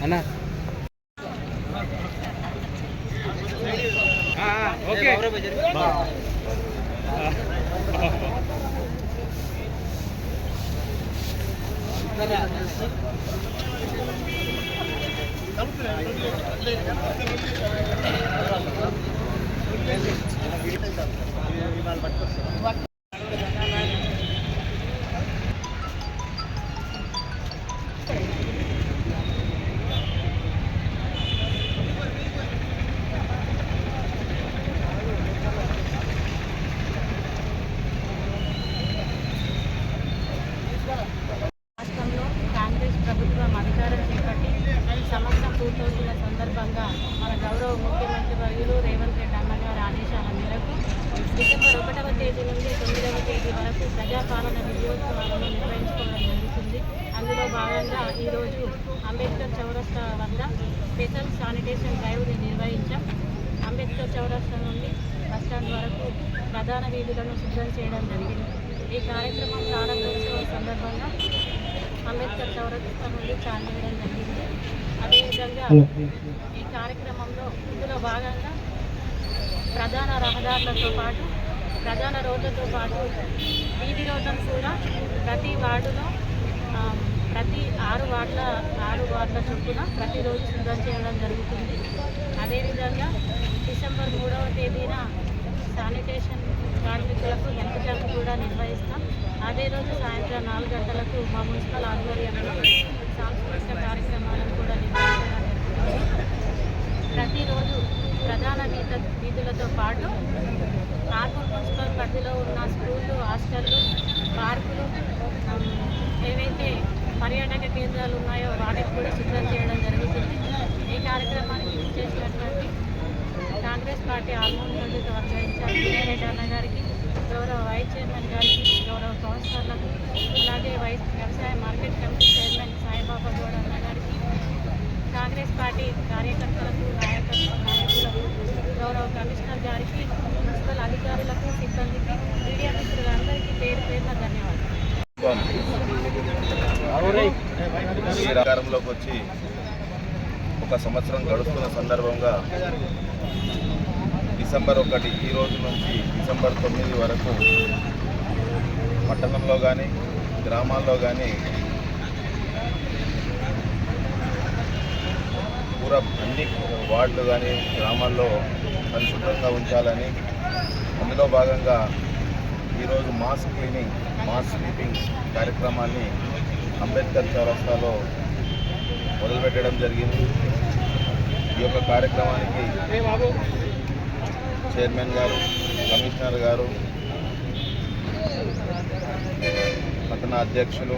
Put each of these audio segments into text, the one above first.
అన్నా ఓకే ప్రభుత్వం అధికారం చేపట్టి సంవత్సరం పూర్తవుతున్న సందర్భంగా మన గౌరవ ముఖ్యమంత్రి వర్యులు రేవంత్ రెడ్డి అన్నగారి ఆదేశాల మేరకు డిసెంబర్ 1వ తేదీ నుండి 9వ తేదీ వరకు ప్రజాపాలన విజయోత్సవాలను నిర్వహించుకోవడం జరుగుతుంది. అందులో భాగంగా ఈరోజు అంబేద్కర్ చౌరస్తా వద్ద స్పెషల్ శానిటేషన్ డ్రైవ్ని నిర్వహించాం. అంబేద్కర్ చౌరస్తా నుండి బస్టాండ్ వరకు ప్రధాన వీధులను శుభ్రం చేయడం జరిగింది. ఈ కార్యక్రమం ప్రారంభోత్సవం సందర్భంగా అంబేద్కర్ చౌరస్తా నుండి చాలు చేయడం జరిగింది. అదేవిధంగా ఈ కార్యక్రమంలో ఇందులో భాగంగా ప్రధాన రహదారులతో పాటు ప్రధాన రోడ్లతో పాటు వీధి రోడ్లను కూడా ప్రతి వార్డులో ప్రతి 6 వార్డుల చొప్పున ప్రతిరోజు శుభ్రం చేయడం జరుగుతుంది. అదేవిధంగా డిసెంబర్ 3వ తేదీన శానిటేషన్ కార్మికులకు హెల్త్ క్యాంప్ కూడా నిర్వహిస్తాం. అదే రోజు సాయంత్రం 4 గంటలకు మా మున్సిపల్ ఆధ్వర్యంలో సాంస్కృతిక కార్యక్రమాలను కూడా నిర్వహించడం జరుగుతుంది. ప్రతిరోజు ప్రధాన వీధులతో పాటు ఆర్మూర్ మున్సిపల్ పరిధిలో ఉన్న స్కూళ్ళు, హాస్టళ్ళు, పార్కులు, ఏవైతే పర్యాటక కేంద్రాలు ఉన్నాయో వాటికి కూడా శుభ్రం చేయడం జరుగుతుంది. ఈ కార్యక్రమానికి చేసినటువంటి కాంగ్రెస్ పార్టీ ఆర్మూర్ నియోజకవర్గ ఇన్ఛార్జ్ విజయరెడ్డి అన్న గారికి, గౌరవ వైస్ చైర్మన్ గారికి, గౌరవ కౌన్సిలర్లకు, అలాగే వ్యవసాయ market committee chairman Saibaba Goud అన్న గారికి, కాంగ్రెస్ పార్టీ కార్యకర్తలకు, నాయకులకు, గౌరవ కమిషనర్ గారికి, మున్సిపల్ అధికారులకు, సిబ్బందికి, మీడియా మిత్రులందరికీ పేరు పేరున ధన్యవాదాలు. అధికారంలోకి వచ్చి 1 సంవత్సరం గడుస్తున్న సందర్భంగా డిసెంబర్ 1 ఈ రోజు నుంచి డిసెంబర్ 9 వరకు పట్టణంలో కానీ గ్రామాల్లో కానీ పూరా అన్ని వార్డులు కానీ గ్రామాల్లో పరిశుభ్రంగా ఉంచాలని, అందులో భాగంగా ఈరోజు మాస్ క్లీనింగ్, మాస్ స్వీపింగ్ కార్యక్రమాన్ని అంబేద్కర్ చౌరస్తాలో మొదలుపెట్టడం జరిగింది. ఈ యొక్క కార్యక్రమానికి చైర్మన్ గారు, కమిషనర్ గారు, పట్టణ అధ్యక్షులు,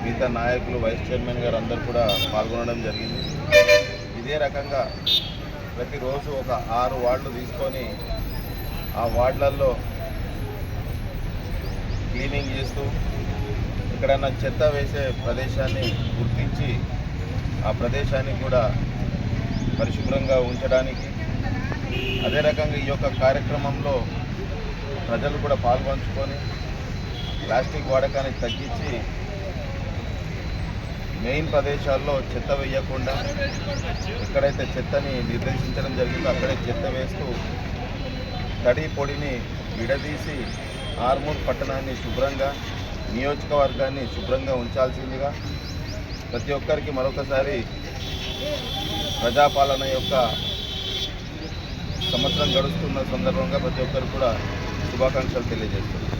మిగతా నాయకులు, వైస్ చైర్మన్ గారు అందరూ కూడా పాల్గొనడం జరిగింది. ఇదే రకంగా ప్రతిరోజు ఒక 6 వార్డులు తీసుకొని ఆ వార్డులలో క్లీనింగ్ చేస్తూ ఎక్కడైనా చెత్త వేసే ప్రదేశాన్ని గుర్తించి ఆ ప్రదేశాన్ని కూడా పరిశుభ్రంగా ఉంచడానికి, అదే రకంగా ఈ యొక్క కార్యక్రమంలో ప్రజలు కూడా పాల్పంచుకొని ప్లాస్టిక్ వాడకాన్ని తగ్గించి మెయిన్ ప్రదేశాల్లో చెత్త వేయకుండా ఎక్కడైతే చెత్తని నిర్దేశించడం జరిగిందో అక్కడే చెత్త వేస్తూ తడి పొడిని విడదీసి ఆర్మూర్ పట్టణాన్ని శుభ్రంగా, నియోజకవర్గాన్ని శుభ్రంగా ఉంచాల్సిందిగా ప్రతి ఒక్కరికి మరొకసారి ప్రజాపాలన యొక్క సంవత్సరం గడుస్తున్న సందర్భంగా ప్రతి ఒక్కరు కూడా శుభాకాంక్షలు తెలియజేస్తున్నారు.